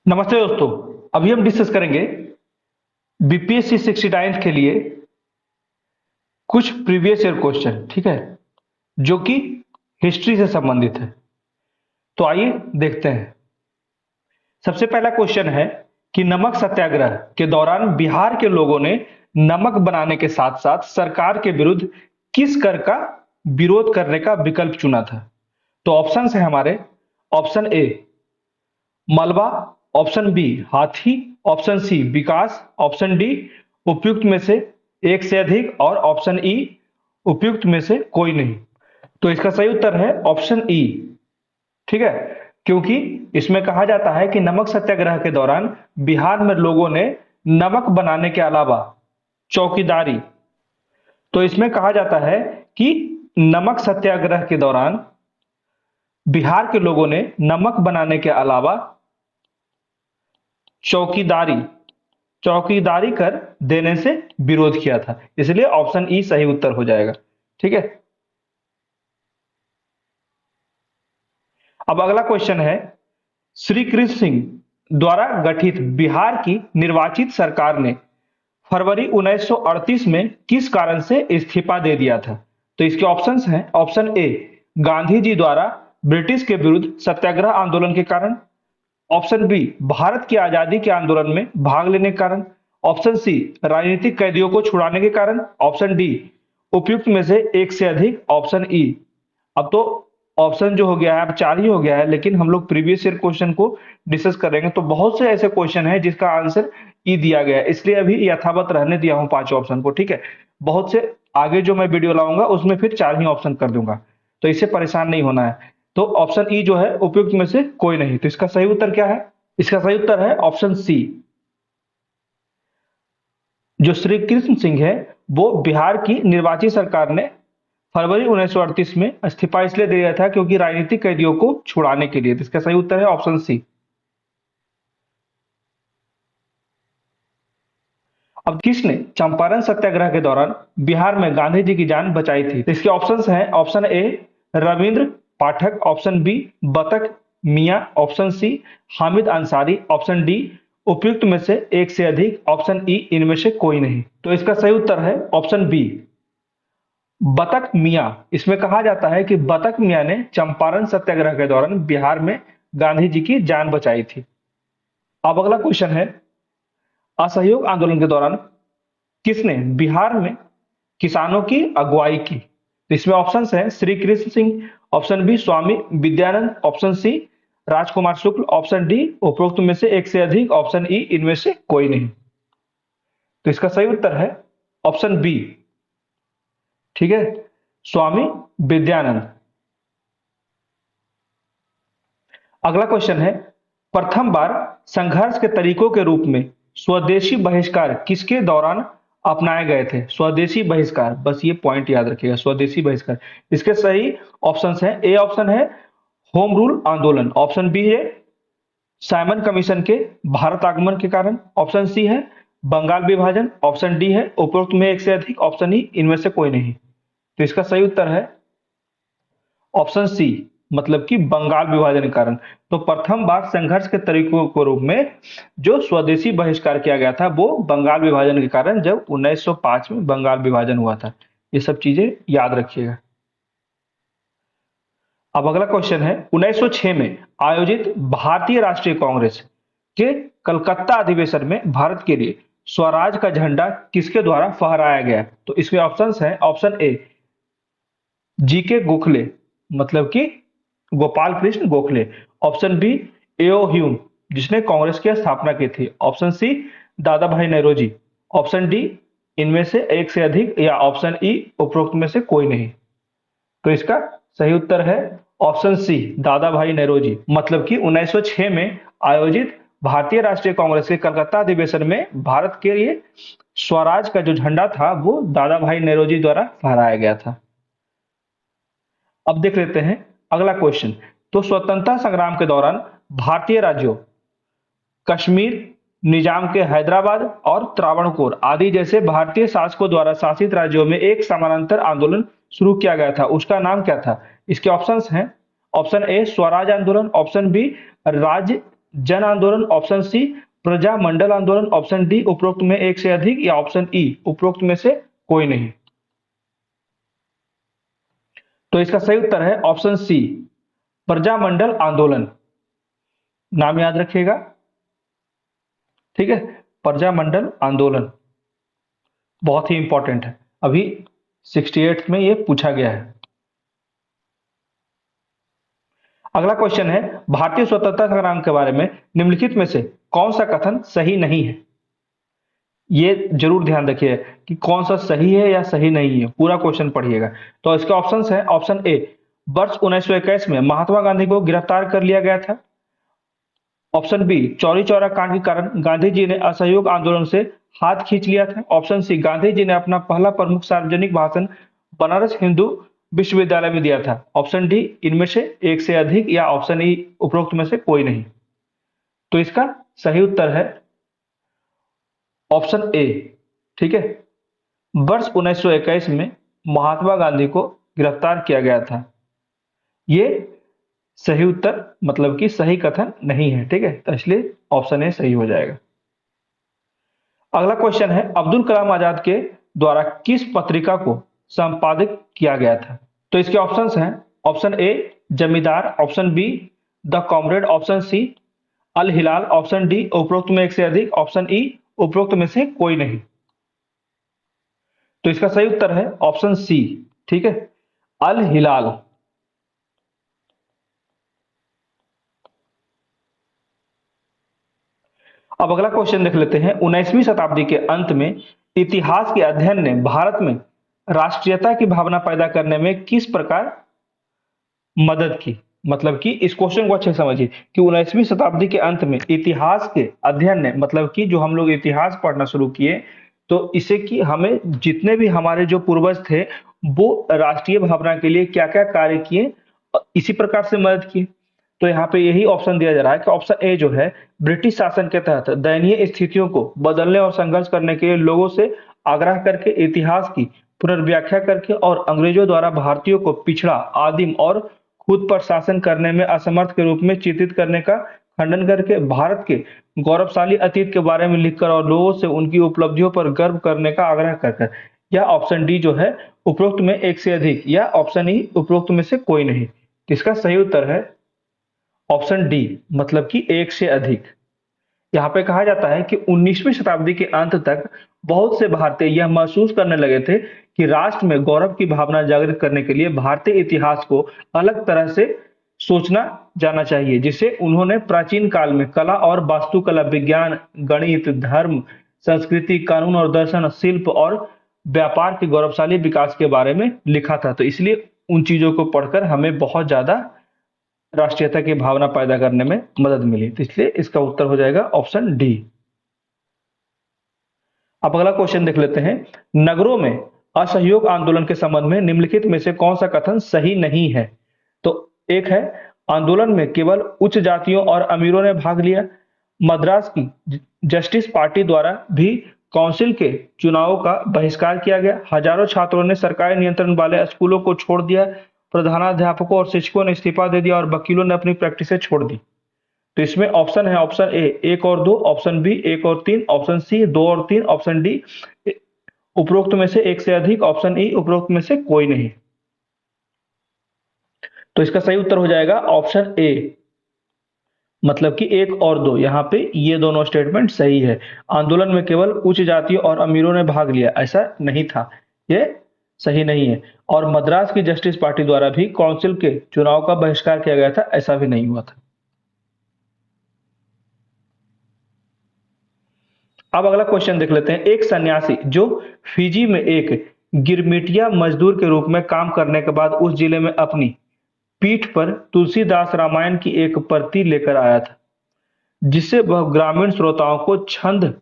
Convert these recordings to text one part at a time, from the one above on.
नमस्ते दोस्तों। अभी हम डिस्कस करेंगे बीपीएससी 69 के लिए कुछ प्रीवियस ईयर क्वेश्चन, ठीक है, जो कि हिस्ट्री से संबंधित है। तो आइए देखते हैं। सबसे पहला क्वेश्चन है कि नमक सत्याग्रह के दौरान बिहार के लोगों ने नमक बनाने के साथ साथ सरकार के विरुद्ध किस कर का विरोध करने का विकल्प चुना था? तो ऑप्शन है हमारे, ऑप्शन ए मलबा, ऑप्शन बी हाथी, ऑप्शन सी विकास, ऑप्शन डी उपयुक्त में से एक से अधिक और ऑप्शन ई उपयुक्त में से कोई नहीं। तो इसका सही उत्तर है ऑप्शन ई, ठीक है, क्योंकि इसमें कहा जाता है कि नमक सत्याग्रह के दौरान बिहार में लोगों ने नमक बनाने के अलावा चौकीदारी, तो इसमें कहा जाता है कि नमक सत्याग्रह के दौरान बिहार के लोगों ने नमक बनाने के अलावा चौकीदारी कर देने से विरोध किया था, इसलिए ऑप्शन ई सही उत्तर हो जाएगा। ठीक है, अब अगला क्वेश्चन है, श्री कृष्ण सिंह द्वारा गठित बिहार की निर्वाचित सरकार ने फरवरी 1938 में किस कारण से इस्तीफा दे दिया था? तो इसके ऑप्शंस हैं, ऑप्शन ए गांधी जी द्वारा ब्रिटिश के विरुद्ध सत्याग्रह आंदोलन के कारण, ऑप्शन बी भारत की आजादी के आंदोलन में भाग लेने के कारण, ऑप्शन सी राजनीतिक कैदियों को छुड़ाने के कारण, ऑप्शन डी उपयुक्त में से एक से अधिक, ऑप्शन ई। अब तो ऑप्शन जो हो गया है अब 4 ही हो गया है, लेकिन हम लोग प्रीवियस ईयर क्वेश्चन को डिस्कस करेंगे तो बहुत से ऐसे क्वेश्चन है जिसका आंसर ई दिया गया है, इसलिए अभी यथावत रहने दिया हूं 5 ऑप्शन को। ठीक है, बहुत से आगे जो मैं वीडियो लाऊंगा उसमें फिर 4 ही ऑप्शन कर दूंगा, तो इससे परेशान नहीं होना है। तो ऑप्शन ई जो है उपयुक्त में से कोई नहीं, तो इसका सही उत्तर क्या है? इसका सही उत्तर है ऑप्शन सी। जो श्री कृष्ण सिंह है वो बिहार की निर्वाचित सरकार ने फरवरी 1938 में इस्तीफा इसलिए दे दिया था क्योंकि राजनीतिक कैदियों को छुड़ाने के लिए। तो इसका सही उत्तर है ऑप्शन सी। अब किसने चंपारण सत्याग्रह के दौरान बिहार में गांधी जी की जान बचाई थी? तो इसके ऑप्शंस हैं, option A Ravindra Pathak, option B Batak Miyan, option C Hamid Ansari, option D उपयुक्त में से एक से अधिक, ऑप्शन ई इनमें से कोई नहीं। तो इसका सही उत्तर है ऑप्शन बी बतक मियां। इसमें कहा जाता है कि बतक मियां ने चंपारण सत्याग्रह के दौरान बिहार में गांधी जी की जान बचाई थी। अब अगला क्वेश्चन है, असहयोग आंदोलन के दौरान किसने बिहार में किसानों की अगुवाई की? तो इसमें ऑप्शंस हैं, श्री कृष्ण सिंह, ऑप्शन बी स्वामी विद्यानंद, ऑप्शन सी राजकुमार शुक्ल, ऑप्शन डी उपरोक्त में से एक से अधिक, ऑप्शन ई इनमें से कोई नहीं। तो इसका सही उत्तर है ऑप्शन बी, ठीक है, स्वामी विद्यानंद। अगला क्वेश्चन है, प्रथम बार संघर्ष के तरीकों के रूप में स्वदेशी बहिष्कार किसके दौरान अपनाए गए थे? स्वदेशी बहिष्कार, बस ये पॉइंट याद रखिएगा, स्वदेशी बहिष्कार। इसके सही ऑप्शंस हैं, ए ऑप्शन है होम रूल आंदोलन, ऑप्शन बी है साइमन कमीशन के भारत आगमन के कारण, ऑप्शन सी है बंगाल विभाजन, ऑप्शन डी है उपरोक्त में एक से अधिक, ऑप्शन ई इनमें से कोई नहीं। तो इसका सही उत्तर है ऑप्शन सी, मतलब कि बंगाल विभाजन के कारण। तो प्रथम बार संघर्ष के तरीकों के रूप में जो स्वदेशी बहिष्कार किया गया था वो बंगाल विभाजन के कारण, जब 1905 में बंगाल विभाजन हुआ था। ये सब चीजें याद रखिएगा। अब अगला क्वेश्चन है, 1906 में आयोजित भारतीय राष्ट्रीय कांग्रेस के कलकत्ता अधिवेशन में भारत के लिए स्वराज का झंडा किसके द्वारा फहराया गया? तो इसमें ऑप्शंस हैं, ऑप्शन ए जीके गोखले, मतलब कि गोपाल कृष्ण गोखले, ऑप्शन बी एओ ह्यूम जिसने कांग्रेस की स्थापना की थी, ऑप्शन सी दादा भाई नौरोजी, ऑप्शन डी इनमें से एक से अधिक, या ऑप्शन ई उपरोक्त में से कोई नहीं। तो इसका सही उत्तर है ऑप्शन सी दादा भाई नौरोजी, मतलब कि 1906 में आयोजित भारतीय राष्ट्रीय कांग्रेस के कलकत्ता अधिवेशन में भारत के लिए स्वराज का जो झंडा था वो दादा भाई नौरोजी द्वारा फहराया गया था। अब देख लेते हैं अगला क्वेश्चन। तो स्वतंत्रता संग्राम के दौरान भारतीय राज्यों कश्मीर, निजाम के हैदराबाद और त्रावणकोर आदि जैसे भारतीय शासकों द्वारा शासित राज्यों में एक समानांतर आंदोलन शुरू किया गया था, उसका नाम क्या था? इसके ऑप्शंस हैं, ऑप्शन ए स्वराज आंदोलन, ऑप्शन बी राज्य जन आंदोलन, ऑप्शन सी प्रजा मंडल आंदोलन, ऑप्शन डी उपरोक्त में एक से अधिक, या ऑप्शन ई उपरोक्त में से कोई नहीं। तो इसका सही उत्तर है ऑप्शन सी प्रजामंडल आंदोलन। नाम याद रखिएगा, ठीक है, प्रजामंडल आंदोलन बहुत ही इंपॉर्टेंट है, अभी 68 में ये पूछा गया है। अगला क्वेश्चन है, भारतीय स्वतंत्रता संग्राम के बारे में निम्नलिखित में से कौन सा कथन सही नहीं है। ये जरूर ध्यान रखिए कि कौन सा सही है या सही नहीं है, पूरा क्वेश्चन पढ़िएगा। तो इसके ऑप्शंस हैं, ऑप्शन ए वर्ष 1921 में महात्मा गांधी को गिरफ्तार कर लिया गया था, ऑप्शन बी चौरी चौरा कांड के कारण गांधी जी ने असहयोग आंदोलन से हाथ खींच लिया था, ऑप्शन सी गांधी जी ने अपना पहला प्रमुख सार्वजनिक भाषण बनारस हिंदू विश्वविद्यालय में दिया था, ऑप्शन डी इनमें से एक से अधिक, या ऑप्शन ई उपरोक्त में से कोई नहीं। तो इसका सही उत्तर है ऑप्शन ए, ठीक है, वर्ष 1921 में महात्मा गांधी को गिरफ्तार किया गया था। ये सही उत्तर मतलब कि सही कथन नहीं है, ठीक है, तो इसलिए ऑप्शन ए सही हो जाएगा। अगला क्वेश्चन है, अब्दुल कलाम आजाद के द्वारा किस पत्रिका को संपादित किया गया था। तो इसके ऑप्शंस हैं, option A Zamindar, option B the comrade, option C al Hilal, option D उपरोक्त में एक से अधिक, ऑप्शन ई उपरोक्त में से कोई नहीं। तो इसका सही उत्तर है ऑप्शन सी, ठीक है, अल हिलाल। अब अगला क्वेश्चन देख लेते हैं, 19वीं शताब्दी के अंत में इतिहास के अध्ययन ने भारत में राष्ट्रीयता की भावना पैदा करने में किस प्रकार मदद की। मतलब कि इस क्वेश्चन को अच्छे से समझिए कि 19वीं शताब्दी के अंत में इतिहास के अध्ययन ने, मतलब कि जो हम लोग इतिहास पढ़ना शुरू किए, तो इससे कि हमें जितने भी हमारे जो पूर्वज थे वो राष्ट्रीय भावना के लिए क्या क्या कार्य किए, इसी प्रकार से मदद की। तो यहाँ पे यही ऑप्शन दिया जा रहा है कि ऑप्शन ए जो है, ब्रिटिश शासन के तहत दयनीय स्थितियों को बदलने और संघर्ष करने के लिए लोगों से आग्रह करके इतिहास की पुनर्व्याख्या करके और अंग्रेजों द्वारा भारतीयों को पिछड़ा, आदिम और खुद पर शासन करने में असमर्थ के रूप में चित्रित करने का खंडन करके भारत के गौरवशाली अतीत के बारे में लिखकर और लोगों से उनकी उपलब्धियों पर गर्व करने का आग्रह कर। या ऑप्शन डी जो है उपरोक्त में एक से अधिक, या ऑप्शन ई उपरोक्त में से कोई नहीं। इसका सही उत्तर है ऑप्शन डी, मतलब कि एक से अधिक। यहाँ पे कहा जाता है कि 19वीं शताब्दी के अंत तक बहुत से भारतीय यह महसूस करने लगे थे कि राष्ट्र में गौरव की भावना जागृत करने के लिए भारतीय इतिहास को अलग तरह से सोचना जाना चाहिए, जिसे उन्होंने प्राचीन काल में कला और वास्तुकला, विज्ञान, गणित, धर्म, संस्कृति, कानून और दर्शन, शिल्प और व्यापार के गौरवशाली विकास के बारे में लिखा था। तो इसलिए उन चीजों को पढ़कर हमें बहुत ज्यादा राष्ट्रीयता की भावना पैदा करने में मदद मिली। तो इसलिए इसका उत्तर हो जाएगा ऑप्शन डी। अब अगला क्वेश्चन देख लेते हैं, नगरों में असहयोग आंदोलन के संबंध में निम्नलिखित में से कौन सा कथन सही नहीं है। तो एक है, आंदोलन में केवल उच्च जातियों और अमीरों ने भाग लिया, मद्रास की जस्टिस पार्टी द्वारा भी काउंसिल के चुनावों का बहिष्कार किया गया, हजारों छात्रों ने सरकारी नियंत्रण वाले स्कूलों को छोड़ दिया, प्रधानाध्यापकों और शिक्षकों ने इस्तीफा दे दिया और वकीलों ने अपनी प्रैक्टिसें छोड़ दी। तो इसमें ऑप्शन है, ऑप्शन ए एक और दो, ऑप्शन बी एक और तीन, ऑप्शन सी दो और तीन, ऑप्शन डी उपरोक्त में से एक से अधिक, ऑप्शन ई उपरोक्त में से कोई नहीं। तो इसका सही उत्तर हो जाएगा ऑप्शन ए, मतलब कि एक और दो। यहाँ पे ये दोनों स्टेटमेंट सही है। आंदोलन में केवल उच्च जातियों और अमीरों ने भाग लिया, ऐसा नहीं था, ये सही नहीं है। और मद्रास की जस्टिस पार्टी द्वारा भी काउंसिल के चुनाव का बहिष्कार किया गया था, ऐसा भी नहीं हुआ था। अब अगला क्वेश्चन देख लेते हैं, एक सन्यासी जो फिजी में एक गिरमिटिया मजदूर के रूप में काम करने के बाद उस जिले में अपनी पीठ पर तुलसीदास रामायण की एक प्रति लेकर आया था, जिससे वह ग्रामीण श्रोताओं को छंद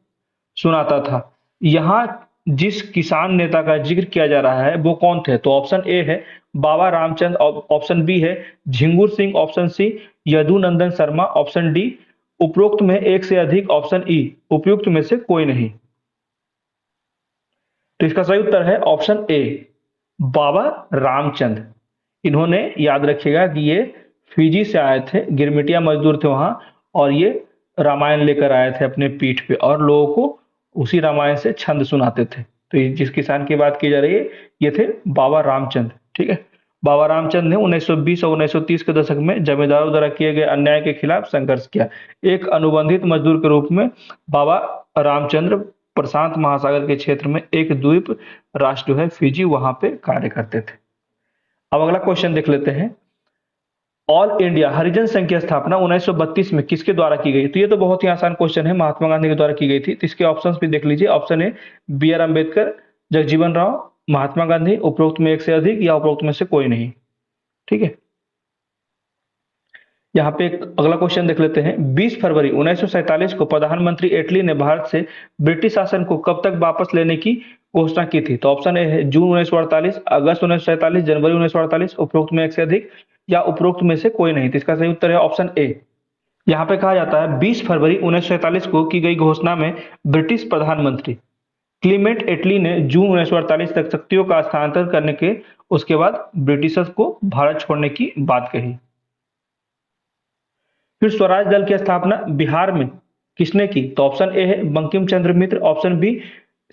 सुनाता था। यहाँ जिस किसान नेता का जिक्र किया जा रहा है वो कौन थे। तो ऑप्शन ए है बाबा रामचंद्र, ऑप्शन बी है Jhingur Singh, option C Yadunandan Sharma, option D उपरोक्त में एक से अधिक, ऑप्शन ई उपयुक्त में से कोई नहीं। तो इसका सही उत्तर है ऑप्शन ए बाबा रामचंद्र। इन्होंने, याद रखिएगा कि ये फिजी से आए थे, गिरमिटिया मजदूर थे वहां, और ये रामायण लेकर आए थे अपने पीठ पे और लोगों को उसी रामायण से छंद सुनाते थे। तो जिस किसान की बात की जा रही है ये थे बाबा रामचंद्र। ठीक है, बाबा रामचंद्र ने 1920 और 1930 के दशक में जमींदारों द्वारा किए गए अन्याय के खिलाफ संघर्ष किया। एक अनुबंधित मजदूर के रूप में बाबा रामचंद्र प्रशांत महासागर के क्षेत्र में एक द्वीप राष्ट्र जो है फिजी वहां पे कार्य करते थे। अब अगला क्वेश्चन देख लेते हैं। ऑल इंडिया हरिजन संघ की स्थापना 1932 में किसके द्वारा की गई? तो ये तो बहुत ही आसान क्वेश्चन है, महात्मा गांधी के द्वारा की गई थी। तो इसके ऑप्शंस भी देख लीजिए। Option A B R Ambedkar, Jagjivan Rao, Mahatma Gandhi, उपरोक्त में एक से अधिक या उपरोक्त में से कोई नहीं। ठीक है, यहाँ पे एक अगला क्वेश्चन देख लेते हैं। 20 फरवरी 1947 को प्रधानमंत्री एटली ने भारत से ब्रिटिश शासन को कब तक वापस लेने की घोषणा की थी? तो ऑप्शन ए है जून 1948, अगस्त 1947, जनवरी 1948, उपरोक्त में एक से अधिक या उपरोक्त में से कोई नहीं। तो इसका सही उत्तर है ऑप्शन ए। यहाँ पे कहा जाता है 20 फरवरी 1947 को की गई घोषणा में ब्रिटिश प्रधानमंत्री क्लीमेंट एटली ने जून 1948 तक शक्तियों का स्थानांतरण करने के उसके बाद ब्रिटिशर्स को भारत छोड़ने की बात कही। फिर स्वराज दल की स्थापना बिहार में किसने की? तो ऑप्शन ए है Bankim Chandra Mitra, option B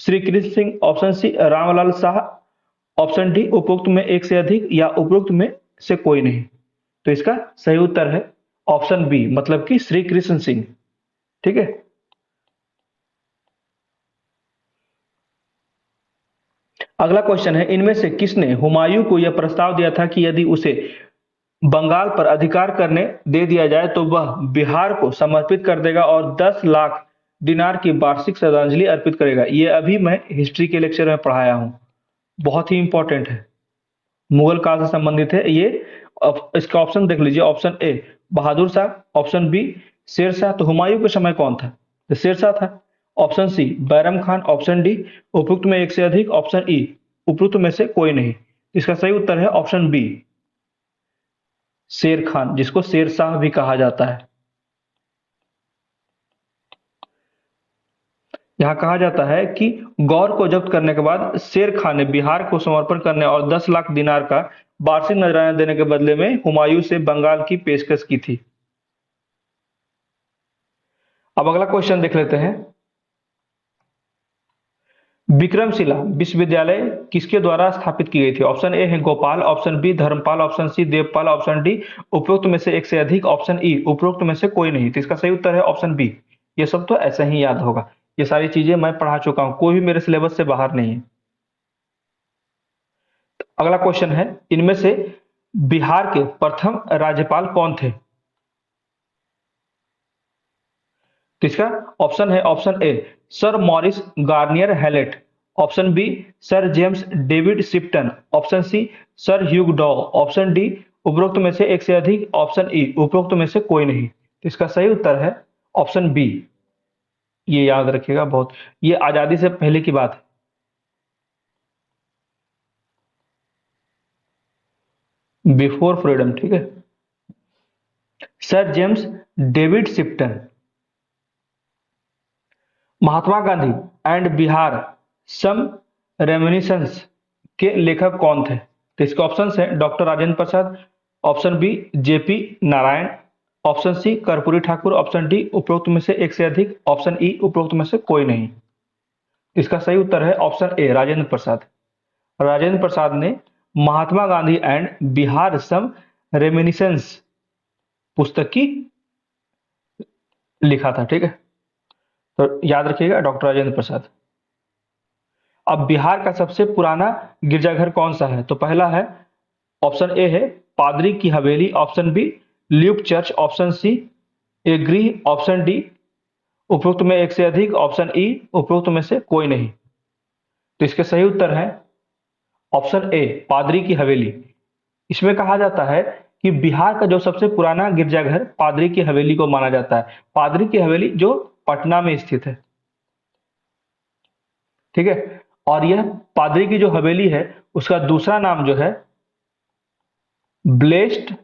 Shri Krishna Singh, option C Ramlal Shah, option D उपरोक्त में एक से अधिक या उपरोक्त में से कोई नहीं। तो इसका सही उत्तर है ऑप्शन बी, मतलब कि श्री कृष्ण सिंह। ठीक है, अगला क्वेश्चन है इनमें से किसने हुमायूं को यह प्रस्ताव दिया था कि यदि उसे बंगाल पर अधिकार करने दे दिया जाए तो वह बिहार को समर्पित कर देगा और 10 लाख दिनार की वार्षिक श्रद्धांजलि अर्पित करेगा? ये अभी मैं हिस्ट्री के लेक्चर में पढ़ाया हूं, बहुत ही इंपॉर्टेंट है, मुगल काल से संबंधित है ये। इसका ऑप्शन देख लीजिए। Option A Bahadur Shah, option B Sher Shah. तो हुमायूं के समय कौन था? तो शेर शाह था। Option C Bairam Khan, option D उपरोक्त में एक से अधिक, ऑप्शन ई उपरोक्त में से कोई नहीं। इसका सही उत्तर है ऑप्शन बी शेर खान, जिसको शेर शाह भी कहा जाता है। यहां कहा जाता है कि गौर को जब्त करने के बाद शेर खान ने बिहार को समर्पण करने और 10 लाख दिनार का वार्षिक नजराना देने के बदले में हुमायूं से बंगाल की पेशकश की थी। अब अगला क्वेश्चन देख लेते हैं। विक्रमशिला विश्वविद्यालय किसके द्वारा स्थापित की गई थी? ऑप्शन ए है Gopal, option B Dharmapal, option C Devpal, option D उपरोक्त में से एक से अधिक, ऑप्शन ई उपरोक्त में से कोई नहीं। तो इसका सही उत्तर है ऑप्शन बी। ये सब तो ऐसे ही याद होगा, ये सारी चीजें मैं पढ़ा चुका हूं, कोई भी मेरे सिलेबस से बाहर नहीं है। अगला क्वेश्चन है इनमें से बिहार के प्रथम राज्यपाल कौन थे? किसका ऑप्शन है? Option A sir Maurice Garnier Hallett, option B sir James David Shipton, option C sir Hugh Dow, option D उपरोक्त में से एक से अधिक, ऑप्शन ई उपरोक्त में से कोई नहीं। इसका सही उत्तर है ऑप्शन बी। ये याद रखिएगा बहुत, ये आजादी से पहले की बात है। Before freedom. ठीक है, sir James David Shipton. Mahatma Gandhi and Bihar some reminiscence के लेखक कौन थे? तो इसके ऑप्शन है doctor Rajendra Prasad, option B JP Narayan, option C Karpuri Thakur, option D उपरोक्त में से एक से अधिक, ऑप्शन ई उपरोक्त में से कोई नहीं। इसका सही उत्तर है ऑप्शन ए राजेंद्र प्रसाद। राजेंद्र प्रसाद ने Mahatma Gandhi and Bihar some reminiscence पुस्तक की लिखा था। ठीक है, तो याद रखिएगा डॉक्टर राजेंद्र प्रसाद। अब बिहार का सबसे पुराना गिरजाघर कौन सा है? तो पहला है ऑप्शन ए है पादरी की हवेली, option B Luke church, option C एग्री, ऑप्शन डी उपरोक्त में एक से अधिक, ऑप्शन ई उपरोक्त में से कोई नहीं। तो इसके सही उत्तर है ऑप्शन ए पादरी की हवेली। इसमें कहा जाता है कि बिहार का जो सबसे पुराना गिरजाघर पादरी की हवेली को माना जाता है। पादरी की हवेली जो पटना में स्थित है। ठीक है, और यह पादरी की जो हवेली है उसका दूसरा नाम जो है ब्लेस्ड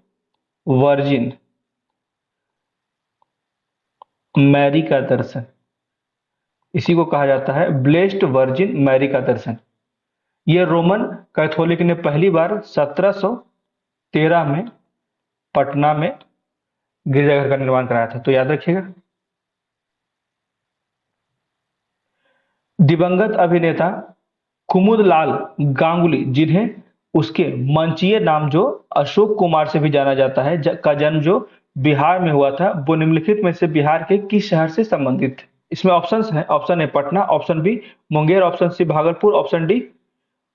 वर्जिन मैरी का दर्शन, इसी को कहा जाता है ब्लेस्ड वर्जिन मैरी का दर्शन। यह रोमन कैथोलिक ने पहली बार 1713 में पटना में गिरजाघर का निर्माण कराया था, तो याद रखिएगा। दिवंगत अभिनेता कुमुदलाल गांगुली, जिन्हें उसके मंचीय नाम जो अशोक कुमार से भी जाना जाता है, का जन्म जो बिहार में हुआ था, वो निम्नलिखित में से बिहार के किस शहर से संबंधित थे? इसमें ऑप्शंस हैं, option A Patna, option B Munger, option C Bhagalpur, option D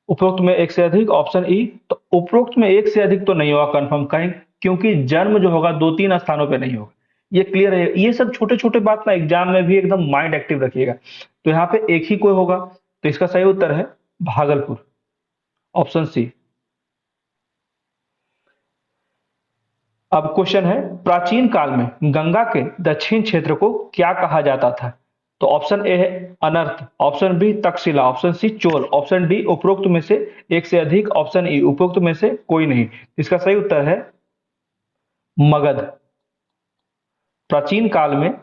उपरोक्त में एक से अधिक, ऑप्शन ई। तो उपरोक्त में एक से अधिक तो नहीं होगा कंफर्म, कहीं क्योंकि जन्म जो होगा 2-3 स्थानों पे नहीं होगा, ये क्लियर है। ये सब छोटे-छोटे बात ना एग्जाम में भी एकदम माइंड एक्टिव रखिएगा। तो यहाँ पे एक ही कोई होगा, तो इसका सही उत्तर है भागलपुर, ऑप्शन सी। अब क्वेश्चन है, प्राचीन काल में गंगा के दक्षिण क्षेत्र को क्या कहा जाता था? तो ऑप्शन ए है अनर्थ, option B Takshashila, option C Chola, option D उपरोक्त में से एक से अधिक, ऑप्शन ई उपरोक्त में से कोई नहीं। इसका सही उत्तर है मगध। प्राचीन काल में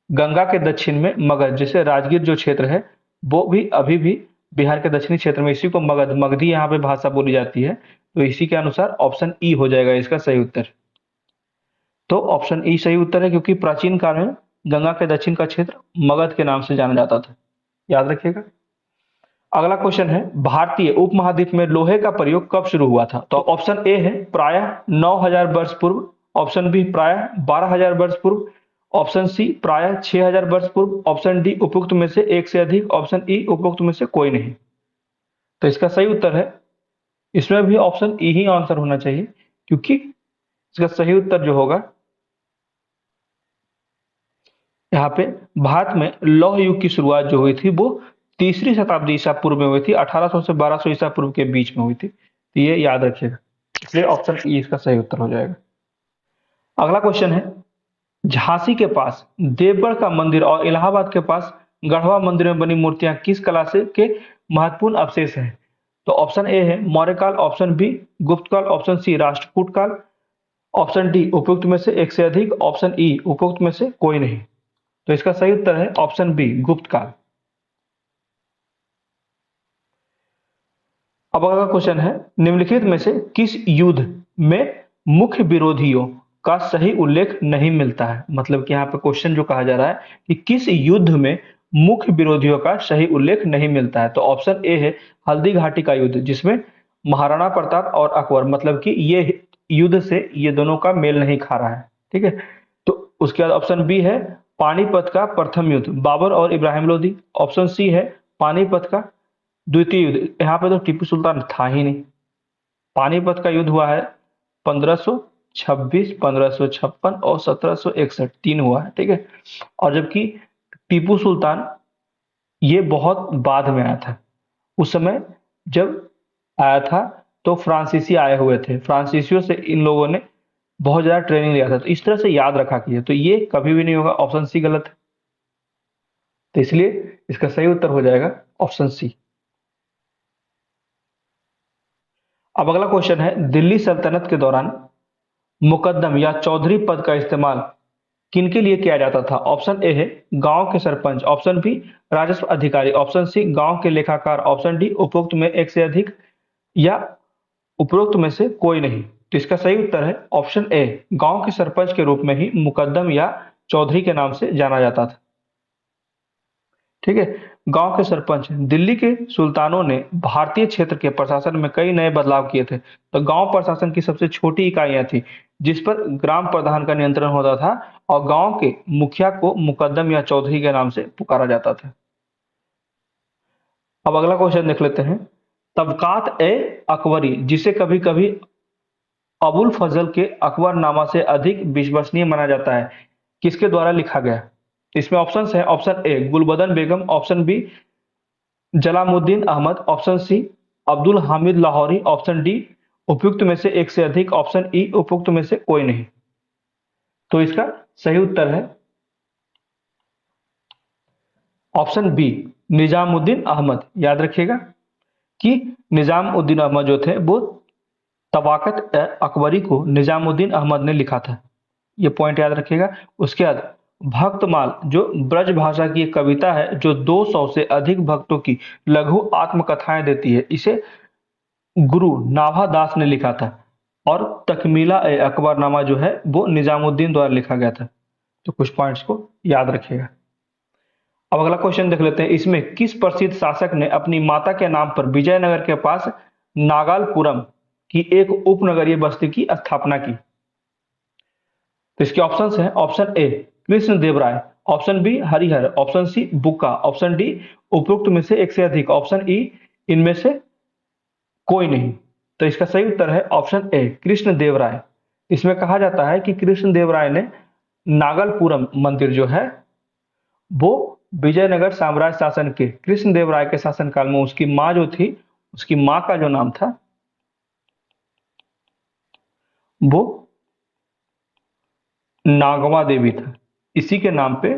गंगा के दक्षिण में मगध, जैसे राजगीर जो क्षेत्र है वो भी अभी भी बिहार के दक्षिणी क्षेत्र में, इसी को मगध, मगधी यहाँ पे भाषा बोली जाती है। तो इसी के अनुसार ऑप्शन ई हो जाएगा इसका सही उत्तर। तो ऑप्शन ई सही उत्तर है, क्योंकि प्राचीन काल में गंगा के दक्षिण का क्षेत्र मगध के नाम से जाना जाता था, याद रखिएगा। अगला क्वेश्चन है, भारतीय उपमहाद्वीप में लोहे का प्रयोग कब शुरू हुआ था? तो ऑप्शन ए है प्रायः 9000 वर्ष पूर्व, ऑप्शन बी प्रायः 12000 वर्ष पूर्व, ऑप्शन सी प्रायः 6000 वर्ष पूर्व, ऑप्शन डी उपरोक्त में से एक से अधिक, ऑप्शन ई उपरोक्त में से कोई नहीं। तो इसका सही उत्तर है, इसमें भी ऑप्शन ई ही आंसर होना चाहिए, क्योंकि इसका सही उत्तर जो होगा यहाँ पे भारत में लौह युग की शुरुआत जो हुई थी वो 3री शताब्दी ईसा पूर्व में हुई थी, 1800 से 1200 ईसा पूर्व के बीच में हुई थी। तो ये याद रखिएगा, इसलिए ऑप्शन ई इसका सही उत्तर हो जाएगा। अगला क्वेश्चन है, झांसी के पास देवगढ़ का मंदिर और इलाहाबाद के पास गढ़वा मंदिर में बनी मूर्तियां किस कला से के महत्वपूर्ण अवशेष हैं? तो ऑप्शन ए है मौर्य काल, ऑप्शन बी गुप्त काल, ऑप्शन सी राष्ट्रकूट काल, ऑप्शन डी उपरोक्त में से एक से अधिक, ऑप्शन ई उपरोक्त में से कोई नहीं। तो इसका सही उत्तर है ऑप्शन बी गुप्त काल। अब अगला क्वेश्चन है, निम्नलिखित में से किस युद्ध में मुख्य विरोधियों का सही उल्लेख नहीं मिलता है? मतलब कि यहाँ पे क्वेश्चन जो कहा जा रहा है कि किस युद्ध में मुख्य विरोधियों का सही उल्लेख नहीं मिलता है? तो ऑप्शन ए है हल्दी घाटी का युद्ध, जिसमें महाराणा प्रताप और अकबर, मतलब कि ये युद्ध से ये दोनों का मेल नहीं खा रहा है, ठीक है। तो उसके बाद ऑप्शन बी है पानीपत का प्रथम युद्ध, बाबर और इब्राहिम लोदी, ऑप्शन सी है पानीपत का द्वितीय युद्ध, यहाँ पे तो टीपू सुल्तान था ही नहीं। पानीपत का युद्ध हुआ है 1526, 1556 और 1761, 3 हुआ है, ठीक है। और जबकि टीपू सुल्तान ये बहुत बाद में आया था, उस समय जब आया था तो फ्रांसीसी आए हुए थे, फ्रांसीसियों से इन लोगों ने बहुत ज्यादा ट्रेनिंग लिया था। तो इस तरह से याद रखा कीजिए, तो ये कभी भी नहीं होगा, ऑप्शन सी गलत है। तो इसलिए इसका सही उत्तर हो जाएगा ऑप्शन सी। अब अगला क्वेश्चन है, दिल्ली सल्तनत के दौरान मुकद्दम या चौधरी पद का इस्तेमाल किनके लिए किया जाता था? ऑप्शन ए है गांव के सरपंच, ऑप्शन बी राजस्व अधिकारी, ऑप्शन सी गांव के लेखाकार, ऑप्शन डी उपरोक्त में एक से अधिक या उपरोक्त में से कोई नहीं। तो इसका सही उत्तर है ऑप्शन ए, गांव के सरपंच के रूप में ही मुकद्दम या चौधरी के नाम से जाना जाता था, ठीक है। गांव के सरपंच, दिल्ली के सुल्तानों ने भारतीय क्षेत्र के प्रशासन में कई नए बदलाव किए थे। तो गांव प्रशासन की सबसे छोटी इकाइयां थी जिस पर ग्राम प्रधान का नियंत्रण होता था, और गांव के मुखिया को मुकद्दम या चौधरी के नाम से पुकारा जाता था। अब अगला क्वेश्चन देख लेते हैं, तबकात ए अकबरी, जिसे कभी कभी अबुल फजल के अकबरनामा से अधिक विश्वसनीय माना जाता है, किसके द्वारा लिखा गया? इसमें ऑप्शंस है, option A Gulbadan Begum, option B Jalamuddin Ahmad, option C Abdul Hamid Lahori, option D उपयुक्त में से एक से अधिक, ऑप्शन ई उपयुक्त में से कोई नहीं। तो इसका सही उत्तर है ऑप्शन बी निजामुद्दीन अहमद। याद रखिएगा कि निजामुद्दीन अहमद जो थे वो तबाकत अकबरी को निजामुद्दीन अहमद ने लिखा था, ये पॉइंट याद रखिएगा। उसके बाद भक्तमाल जो ब्रज भाषा की एक कविता है जो 200 से अधिक भक्तों की लघु आत्मकथाएं देती है, इसे गुरु नाभा दास ने लिखा था। और तकमीला ए अकबरनामा जो है वो निजामुद्दीन द्वारा लिखा गया था। तो कुछ पॉइंट्स को याद रखिएगा। अब अगला क्वेश्चन देख लेते हैं, इसमें किस प्रसिद्ध शासक ने अपनी माता के नाम पर विजयनगर के पास नागालपुरम की एक उपनगरीय बस्ती की स्थापना की? तो इसके ऑप्शंस हैं, option A Krishnadevaraya, option B Harihara, option C Bukka, option D उपरोक्त में से एक से अधिक, ऑप्शन ई इनमें से कोई नहीं। तो इसका सही उत्तर है ऑप्शन ए कृष्णदेवराय। इसमें कहा जाता है कि कृष्णदेवराय ने नागलपुरम मंदिर जो है वो विजयनगर साम्राज्य शासन के कृष्णदेवराय के शासनकाल में उसकी माँ जो थी, उसकी माँ का जो नाम था वो नागवा देवी था, इसी के नाम पे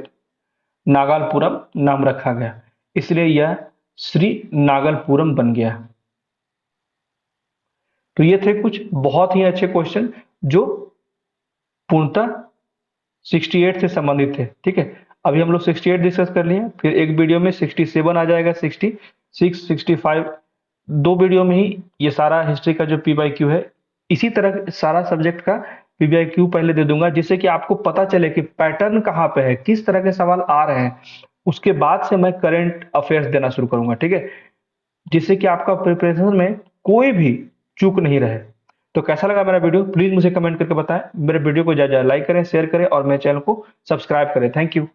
नागलपुरम नाम रखा गया, इसलिए यह श्री नागलपुरम बन गया। तो ये थे कुछ बहुत ही अच्छे क्वेश्चन जो पूर्णतः 68 से संबंधित थे। ठीक है, अभी हम लोग 68 डिस्कस कर लिए, फिर एक वीडियो में 67 आ जाएगा, 66, 65, दो वीडियो में ही ये सारा हिस्ट्री का जो पीवाईक्यू है, इसी तरह सारा सब्जेक्ट का पीवाईक्यू पहले दे दूंगा, जिससे कि आपको पता चले कि पैटर्न कहाँ पे है, किस तरह के सवाल आ रहे हैं। उसके बाद से मैं करंट अफेयर्स देना शुरू करूंगा, ठीक है, जिससे कि आपका प्रिपरेशन में कोई भी चूक नहीं रहे। तो कैसा लगा मेरा वीडियो, प्लीज मुझे कमेंट करके बताएं। मेरे वीडियो को ज्यादा लाइक करें, शेयर करें और मेरे चैनल को सब्सक्राइब करें। Thank you.